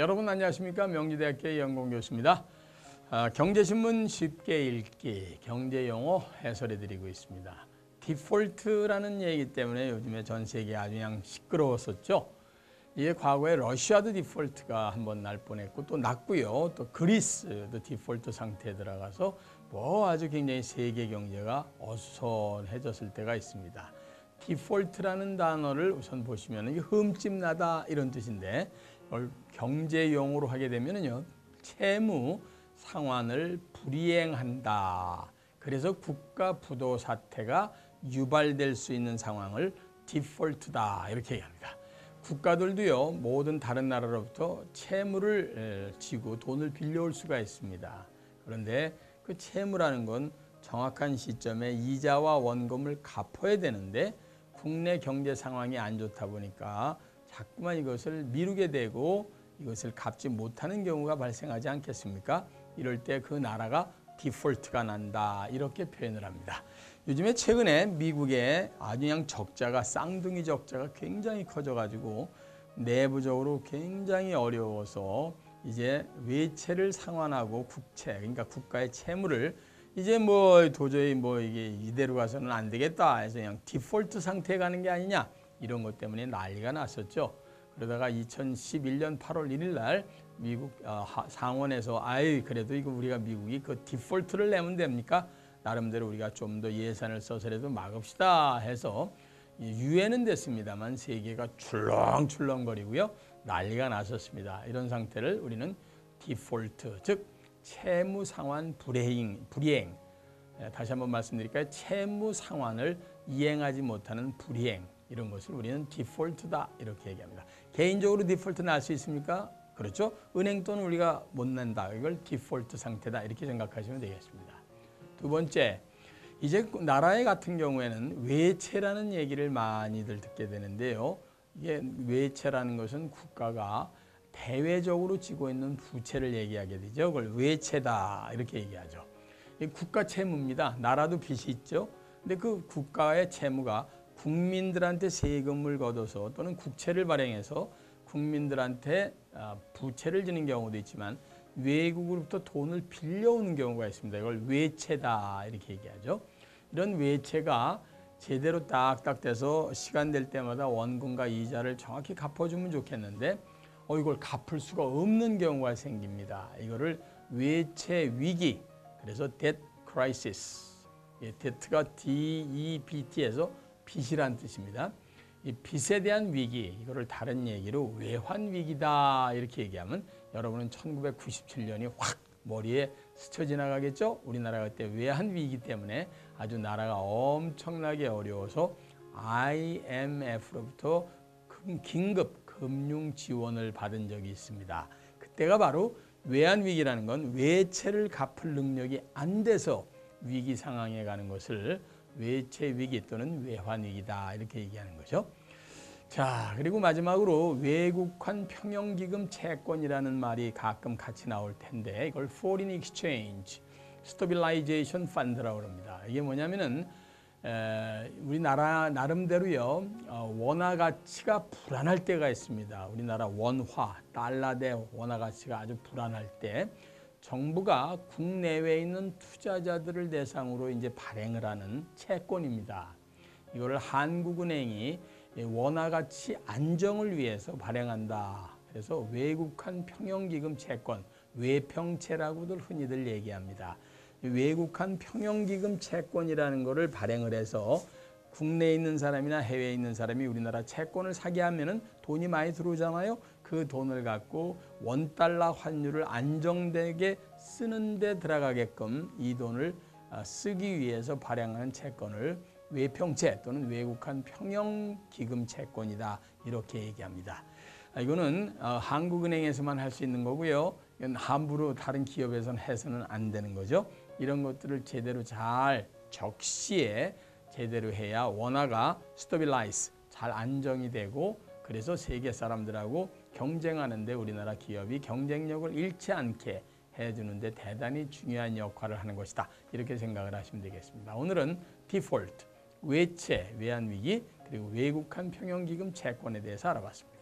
여러분 안녕하십니까? 명지대학교의 연공교수입니다. 경제신문 쉽게 읽기, 경제용어 해설해드리고 있습니다. 디폴트라는 얘기 때문에 요즘에 전 세계 아주 그냥 시끄러웠었죠. 이게 과거에 러시아도 디폴트가 한번 날 뻔했고 또 났고요. 또 그리스도 디폴트 상태에 들어가서 아주 굉장히 세계 경제가 어수선해졌을 때가 있습니다. 디폴트라는 단어를 우선 보시면 이게 흠집 나다 이런 뜻인데 이걸 경제 용어로 하게 되면요, 채무 상환을 불이행한다. 그래서 국가 부도 사태가 유발될 수 있는 상황을 디폴트다 이렇게 얘기합니다. 국가들도요, 모든 다른 나라로부터 채무를 지고 돈을 빌려올 수가 있습니다. 그런데 그 채무라는 건 정확한 시점에 이자와 원금을 갚아야 되는데 국내 경제 상황이 안 좋다 보니까 자꾸만 이것을 미루게 되고 이것을 갚지 못하는 경우가 발생하지 않겠습니까? 이럴 때 그 나라가 디폴트가 난다 이렇게 표현을 합니다. 요즘에 최근에 미국의 아주 그냥 적자가 쌍둥이 적자가 굉장히 커져가지고 내부적으로 굉장히 어려워서 이제 외채를 상환하고 국채, 그러니까 국가의 채무를 이제 도저히 이게 이대로 가서는 안 되겠다 해서 그냥 디폴트 상태에 가는 게 아니냐 이런 것 때문에 난리가 났었죠. 그러다가 2011년 8월 1일 날 미국 상원에서 그래도 이거 우리가 미국이 그 디폴트를 내면 됩니까? 나름대로 우리가 좀 더 예산을 써서라도 막읍시다 해서 유예는 됐습니다만 세계가 출렁출렁거리고요. 난리가 났었습니다. 이런 상태를 우리는 디폴트, 즉 채무 상환 불이행, 다시 한번 말씀드릴까요? 채무 상환을 이행하지 못하는 불이행, 이런 것을 우리는 디폴트다 이렇게 얘기합니다. 개인적으로 디폴트 날 수 있습니까? 그렇죠. 은행 돈 우리가 못 낸다. 이걸 디폴트 상태다 이렇게 생각하시면 되겠습니다. 두 번째, 이제 나라의 같은 경우에는 외채라는 얘기를 많이들 듣게 되는데요. 이게 외채라는 것은 국가가 대외적으로 지고 있는 부채를 얘기하게 되죠. 그걸 외채다 이렇게 얘기하죠. 국가 채무입니다. 나라도 빚이 있죠. 근데 그 국가의 채무가 국민들한테 세금을 걷어서 또는 국채를 발행해서 국민들한테 부채를 지는 경우도 있지만 외국으로부터 돈을 빌려오는 경우가 있습니다. 이걸 외채다 이렇게 얘기하죠. 이런 외채가 제대로 딱딱 돼서 시간 될 때마다 원금과 이자를 정확히 갚아주면 좋겠는데 이걸 갚을 수가 없는 경우가 생깁니다. 이거를 외채 위기, 그래서 debt crisis, debt가 DEBT에서 빚이란 뜻입니다. 이 빚에 대한 위기, 이거를 다른 얘기로 외환 위기다 이렇게 얘기하면 여러분은 1997년이 확 머리에 스쳐 지나가겠죠? 우리나라가 그때 외환 위기 때문에 아주 나라가 엄청나게 어려워서 IMF로부터 긴급 금융 지원을 받은 적이 있습니다. 그때가 바로 외환 위기라는 건 외채를 갚을 능력이 안 돼서 위기 상황에 가는 것을 외채 위기 또는 외환 위기다 이렇게 얘기하는 거죠. 자, 그리고 마지막으로 외국환 평형기금 채권이라는 말이 가끔 같이 나올 텐데 이걸 Foreign Exchange Stabilization Fund라고 합니다. 이게 뭐냐면은 우리나라 나름대로요, 원화 가치가 불안할 때가 있습니다. 우리나라 원화, 달러 대 원화 가치가 아주 불안할 때 정부가 국내외에 있는 투자자들을 대상으로 이제 발행을 하는 채권입니다. 이거를 한국은행이 원화 가치 안정을 위해서 발행한다. 그래서 외국환 평형기금 채권, 외평채라고들 흔히들 얘기합니다. 외국환 평형기금 채권이라는 것을 발행을 해서 국내에 있는 사람이나 해외에 있는 사람이 우리나라 채권을 사게 하면은 돈이 많이 들어오잖아요. 그 돈을 갖고 원달러 환율을 안정되게 쓰는 데 들어가게끔 이 돈을 쓰기 위해서 발행하는 채권을 외평채 또는 외국환 평형기금 채권이다 이렇게 얘기합니다. 이거는 한국은행에서만 할 수 있는 거고요. 이건 함부로 다른 기업에서는 해서는 안 되는 거죠. 이런 것들을 제대로 잘 적시에 제대로 해야 원화가 스터빌라이즈, 잘 안정이 되고 그래서 세계 사람들하고 경쟁하는데 우리나라 기업이 경쟁력을 잃지 않게 해주는데 대단히 중요한 역할을 하는 것이다. 이렇게 생각을 하시면 되겠습니다. 오늘은 디폴트, 외채, 외환위기, 그리고 외국환 평형기금 채권에 대해서 알아봤습니다.